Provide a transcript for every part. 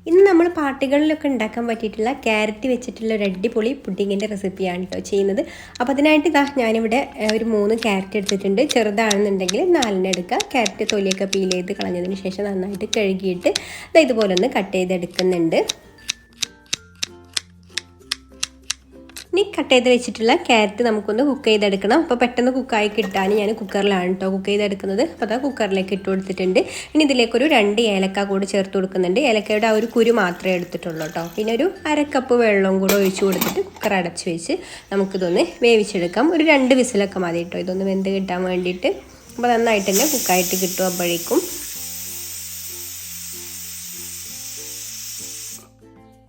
ഇന്ന് നമ്മൾ പാർട്ടികളിലൊക്കെ ഉണ്ടാക്കാൻ പറ്റിയിട്ടുള്ള ക്യാരറ്റ് വെച്ചിട്ടുള്ള ഒരു അടിപൊളി പുഡിങ്ങിൻ്റെ റെസിപ്പിയാണ് കേട്ടോ ചെയ്യുന്നത്. അപ്പോൾ അതിനായിട്ട് ഇതാ ഞാനിവിടെ ഒരു 3 ക്യാരറ്റ് എടുത്തിട്ടുണ്ട്. ചെറുതാണെന്നുണ്ടെങ്കിൽ 4 എടുക്കുക. ക്യാരറ്റ് തൊലിയൊക്കെ പീൽ ചെയ്ത് കളഞ്ഞതിന് ശേഷം നന്നായിട്ട് കഴുകിയിട്ട് ഇതുപോലെ ഒന്ന് കട്ട് ചെയ്തെടുക്കുന്നുണ്ട്. ഇനി കട്ട് ചെയ്ത് വെച്ചിട്ടുള്ള ക്യാരറ്റ് നമുക്കൊന്ന് കുക്ക് ചെയ്തെടുക്കണം. അപ്പോൾ പെട്ടെന്ന് കുക്കായി കിട്ടാൻ ഞാൻ കുക്കറിലാണ് കേട്ടോ കുക്ക് ചെയ്തെടുക്കുന്നത്. അപ്പോൾ അതാ കുക്കറിലേക്ക് ഇട്ട് കൊടുത്തിട്ടുണ്ട്. ഇനി ഇതിലേക്കൊരു 2 ഏലക്ക കൂടി ചേർത്ത് കൊടുക്കുന്നുണ്ട്. ഏലക്കയുടെ ആ ഒരു കുരു മാത്രമേ എടുത്തിട്ടുള്ളൂ കേട്ടോ. പിന്നെ ഒരു 1/2 കപ്പ് വെള്ളവും കൂടെ ഒഴിച്ച് കൊടുത്തിട്ട് കുക്കർ അടച്ച് വെച്ച് നമുക്കിതൊന്ന് വേവിച്ചെടുക്കാം. ഒരു 2 വിസിലൊക്കെ മതി കേട്ടോ ഇതൊന്ന് വെന്ത് കിട്ടാൻ വേണ്ടിയിട്ട്. അപ്പോൾ നന്നായിട്ട് തന്നെ കുക്കായിട്ട് കിട്ടും. അപ്പോഴേക്കും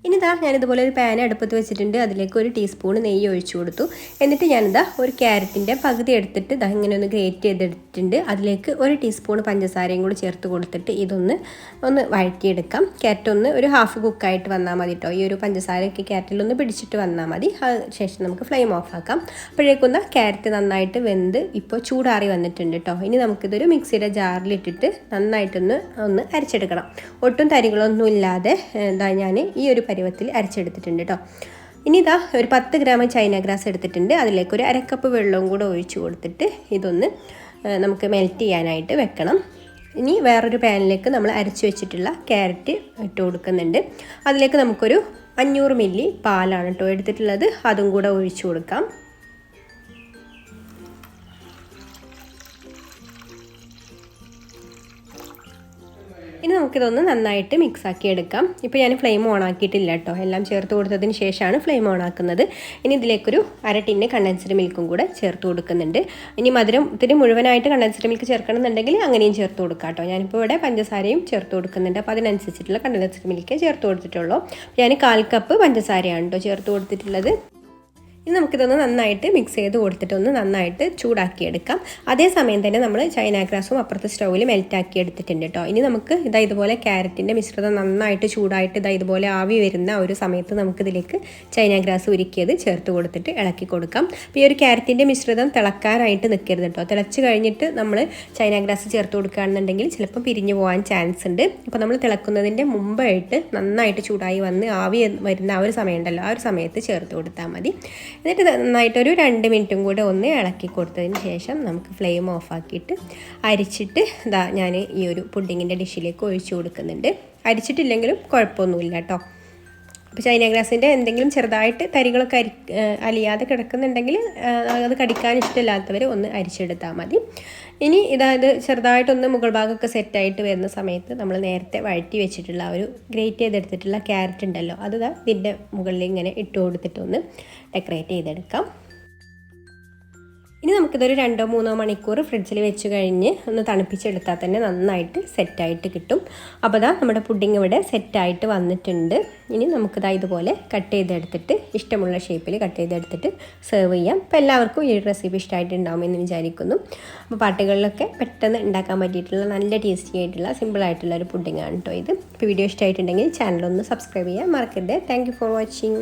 ഇനി ഇതാ ഞാനിതുപോലെ ഒരു പാൻ അടുപ്പത്ത് വെച്ചിട്ടുണ്ട്. അതിലേക്ക് 1 ടീസ്പൂൺ നെയ്യ് ഒഴിച്ചു കൊടുത്തു. എന്നിട്ട് ഞാനിതാ ഒരു ക്യാരറ്റിൻ്റെ പകുതി എടുത്തിട്ട് ഇതാ ഇങ്ങനെ ഒന്ന് ഗ്രേറ്റ് ചെയ്തെടുത്തിട്ടുണ്ട്. അതിലേക്ക് 1 ടീസ്പൂൺ പഞ്ചസാരയും കൂടി ചേർത്ത് കൊടുത്തിട്ട് ഇതൊന്ന് വഴറ്റിയെടുക്കാം. ക്യാരറ്റ് ഒന്ന് ഒരു ഹാഫ് കുക്കായിട്ട് വന്നാൽ മതി കേട്ടോ. ഈ ഒരു പഞ്ചസാരയൊക്കെ ക്യാരറ്റിലൊന്ന് പിടിച്ചിട്ട് വന്നാൽ മതി. ശേഷം നമുക്ക് ഫ്ലെയിം ഓഫ് ആക്കാം. അപ്പോഴേക്കൊന്ന് ക്യാരറ്റ് നന്നായിട്ട് വെന്ത് ഇപ്പോൾ ചൂടാറി വന്നിട്ടുണ്ട് കേട്ടോ. ഇനി നമുക്കിതൊരു മിക്സിയുടെ ജാറിലിട്ടിട്ട് നന്നായിട്ടൊന്ന് അരച്ചെടുക്കണം. ഒട്ടും തരികളൊന്നും ഇല്ലാതെ ഇതാ ഞാൻ ഈ ഒരു പരുവത്തിൽ അരച്ചെടുത്തിട്ടുണ്ട് കേട്ടോ. ഇനി ഇതാ ഒരു 10 ഗ്രാം ചൈന ഗ്രാസ് എടുത്തിട്ടുണ്ട്. അതിലേക്ക് ഒരു 1/2 കപ്പ് വെള്ളവും കൂടെ ഒഴിച്ചു കൊടുത്തിട്ട് ഇതൊന്ന് നമുക്ക് മെൽറ്റ് ചെയ്യാനായിട്ട് വെക്കണം. ഇനി വേറൊരു പാനിലേക്ക് നമ്മൾ അരച്ച് വെച്ചിട്ടുള്ള ക്യാരറ്റ് ഇട്ട് കൊടുക്കുന്നുണ്ട്. അതിലേക്ക് നമുക്കൊരു 500 മില്ലി പാലാണ് കേട്ടോ എടുത്തിട്ടുള്ളത്. അതും കൂടെ ഒഴിച്ചു കൊടുക്കാം. ഇനി നമുക്കിതൊന്ന് നന്നായിട്ട് മിക്സാക്കി എടുക്കാം. ഇപ്പോൾ ഞാൻ ഫ്ലെയിം ഓൺ ആക്കിയിട്ടില്ല കേട്ടോ. എല്ലാം ചേർത്ത് കൊടുത്തതിന് ശേഷമാണ് ഫ്ലെയിം ഓൺ ആക്കുന്നത്. ഇനി ഇതിലേക്കൊരു 1/2 ടിന്ന് കണ്ടൻസ്ഡ് മിൽക്കും കൂടെ ചേർത്ത് കൊടുക്കുന്നുണ്ട്. ഇനി മധുരത്തിന് മുഴുവനായിട്ട് കണ്ടൻസ്ഡ് മിൽക്ക് ചേർക്കണമെന്നുണ്ടെങ്കിൽ അങ്ങനെയും ചേർത്ത് കൊടുക്കാം കേട്ടോ. ഞാനിപ്പോൾ ഇവിടെ പഞ്ചസാരയും ചേർത്ത് കൊടുക്കുന്നുണ്ട്. അപ്പോൾ അതിനനുസരിച്ചിട്ടുള്ള കണ്ടൻസ്ഡ് മിൽക്കേ ചേർത്ത് കൊടുത്തിട്ടുള്ളൂ. ഞാൻ 1/4 കപ്പ് പഞ്ചസാരയാണ് കേട്ടോ ചേർത്ത് കൊടുത്തിട്ടുള്ളത്. ഇനി നമുക്കിതൊന്ന് നന്നായിട്ട് മിക്സ് ചെയ്ത് കൊടുത്തിട്ടൊന്ന് നന്നായിട്ട് ചൂടാക്കിയെടുക്കാം. അതേസമയം തന്നെ നമ്മൾ ചൈന ഗ്രാസും അപ്പുറത്തെ സ്റ്റൗവിൽ മെൽറ്റാക്കി എടുത്തിട്ടുണ്ട് കേട്ടോ. ഇനി നമുക്ക് ഇതുപോലെ ക്യാരറ്റിൻ്റെ മിശ്രിതം നന്നായിട്ട് ചൂടായിട്ട് ഇതുപോലെ ആവി വരുന്ന ഒരു സമയത്ത് നമുക്കിതിലേക്ക് ചൈന ഗ്രാസ് ഉരുക്കിയത് ചേർത്ത് കൊടുത്തിട്ട് ഇളക്കി കൊടുക്കാം. അപ്പോൾ ഈ ഒരു ക്യാരറ്റിൻ്റെ മിശ്രിതം തിളക്കാനായിട്ട് നിൽക്കരുത് കേട്ടോ. തിളച്ച് കഴിഞ്ഞിട്ട് നമ്മൾ ചൈന ഗ്രാസ് ചേർത്ത് കൊടുക്കുകയാണെന്നുണ്ടെങ്കിൽ ചിലപ്പോൾ പിരിഞ്ഞു പോകാൻ ചാൻസ് ഉണ്ട്. അപ്പോൾ നമ്മൾ തിളക്കുന്നതിൻ്റെ മുമ്പായിട്ട് നന്നായിട്ട് ചൂടായി വന്ന് ആവി വരുന്ന ആ ഒരു സമയം ഉണ്ടല്ലോ, ആ ഒരു സമയത്ത് ചേർത്ത് കൊടുത്താൽ മതി. എന്നിട്ട് നന്നായിട്ടൊരു 2 മിനിറ്റും കൂടെ ഒന്ന് ഇളക്കി കൊടുത്തതിന് ശേഷം നമുക്ക് ഫ്ലെയിം ഓഫാക്കിയിട്ട് അരിച്ചിട്ട് ഞാൻ ഈ ഒരു പുഡിങ്ങിൻ്റെ ഡിഷിലേക്ക് ഒഴിച്ചു കൊടുക്കുന്നുണ്ട്. അരിച്ചിട്ടില്ലെങ്കിലും കുഴപ്പമൊന്നുമില്ല കേട്ടോ. അപ്പോൾ ചൈന ഗ്രാസിൻ്റെ എന്തെങ്കിലും ചെറുതായിട്ട് തരികളൊക്കെ അലിയാതെ കിടക്കുന്നുണ്ടെങ്കിൽ അത് കടിക്കാൻ ഇഷ്ടമില്ലാത്തവർ ഒന്ന് അരിച്ചെടുത്താൽ മതി. ഇനി ചെറുതായിട്ടൊന്ന് മുകൾ ഭാഗമൊക്കെ സെറ്റായിട്ട് വരുന്ന സമയത്ത് നമ്മൾ നേരത്തെ വഴറ്റി വെച്ചിട്ടുള്ള ഒരു ഗ്രേറ്റ് ചെയ്തെടുത്തിട്ടുള്ള ക്യാരറ്റ് ഉണ്ടല്ലോ, അത് ഇതിൻ്റെ മുകളിൽ ഇങ്ങനെ ഇട്ട് കൊടുത്തിട്ടൊന്ന് ഡെക്കറേറ്റ് ചെയ്തെടുക്കാം. ഇനി നമുക്കിതൊരു 2-3 മണിക്കൂർ ഫ്രിഡ്ജിൽ വെച്ച് കഴിഞ്ഞ് ഒന്ന് തണുപ്പിച്ചെടുത്താൽ തന്നെ നന്നായിട്ട് സെറ്റായിട്ട് കിട്ടും. അപ്പോൾ നമ്മുടെ പുഡിങ് ഇവിടെ സെറ്റായിട്ട് വന്നിട്ടുണ്ട്. ഇനി നമുക്കിതാ ഇതുപോലെ കട്ട് ചെയ്തെടുത്തിട്ട് ഇഷ്ടമുള്ള ഷേപ്പിൽ കട്ട് ചെയ്തെടുത്തിട്ട് സെർവ് ചെയ്യാം. അപ്പോൾ എല്ലാവർക്കും ഈ റെസിപ്പി ഇഷ്ടമായിട്ടുണ്ടാവുമെന്ന് വിചാരിക്കുന്നു. അപ്പോൾ പാർട്ടികളിലൊക്കെ പെട്ടെന്ന് ഉണ്ടാക്കാൻ പറ്റിയിട്ടുള്ള നല്ല ടേസ്റ്റി ആയിട്ടുള്ള സിമ്പിളായിട്ടുള്ള ഒരു പുഡിങ്ങാണ് കേട്ടോ ഇത്. ഇപ്പോൾ വീഡിയോ ഇഷ്ടമായിട്ടുണ്ടെങ്കിൽ ചാനലൊന്ന് സബ്സ്ക്രൈബ് ചെയ്യാൻ മറക്കരുത്. Thank you for watching.